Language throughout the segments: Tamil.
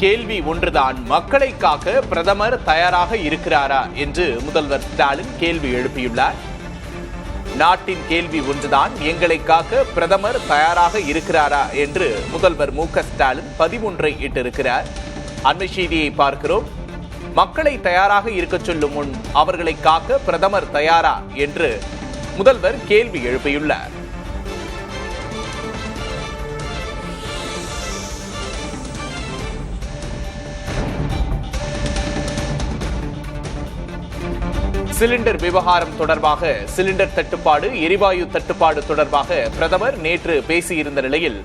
கேள்வி ஒன்றுதான், மக்களை காக்க பிரதமர் தயாராக இருக்கிறாரா என்று முதல்வர் ஸ்டாலின் கேள்வி எழுப்பியுள்ளார். நாட்டின் கேள்வி ஒன்றுதான், எங்களை காக்க பிரதமர் தயாராக இருக்கிறாரா என்று முதல்வர் மு.க.ஸ்டாலின் பதிவொன்றை இட்டிருக்கிறார். அண்மை செய்தியை பார்க்கிறோம். மக்களை தயாராக இருக்க சொல்லும் முன் அவர்களை காக்க பிரதமர் தயாரா என்று முதல்வர் கேள்வி எழுப்பியுள்ளார். சிலிண்டர் விவகாரம் தொடர்பாக சிலிண்டர் தட்டுப்பாடு, எரிவாயு தட்டுப்பாடு தொடர்பாக பிரதமர் நேற்று பேசியிருந்த நிலையில்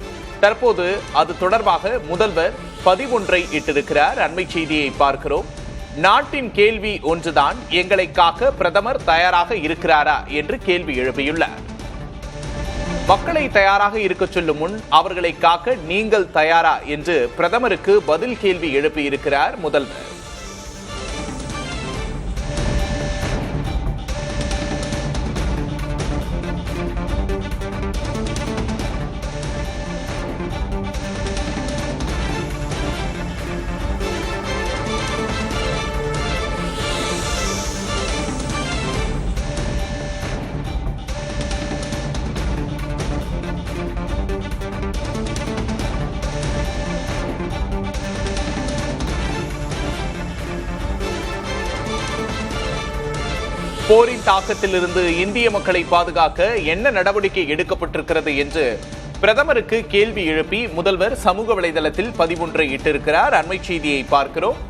தற்போது அது தொடர்பாக முதல்வர் பதிவொன்றை இட்டிருக்கிறார். அண்மை செய்தியை பார்க்கிறோம். நாட்டின் கேள்வி ஒன்றுதான், எங்களை காக்க பிரதமர் தயாராக இருக்கிறாரா என்று கேள்வி எழுப்பியுள்ளார். மக்களை தயாராக இருக்க சொல்லும் முன் அவர்களை காக்க நீங்கள் தயாரா என்று பிரதமருக்கு பதில் கேள்வி எழுப்பியிருக்கிறார் முதல்வர். போரின் தாக்கத்திலிருந்து இந்திய மக்களை பாதுகாக்க என்ன நடவடிக்கை எடுக்கப்பட்டிருக்கிறது என்று பிரதமருக்கு கேள்வி எழுப்பி முதல்வர் சமூக வலைதளத்தில் பதிவொன்றை இட்டிருக்கிறார். அண்மை செய்தியை பார்க்கிறோம்.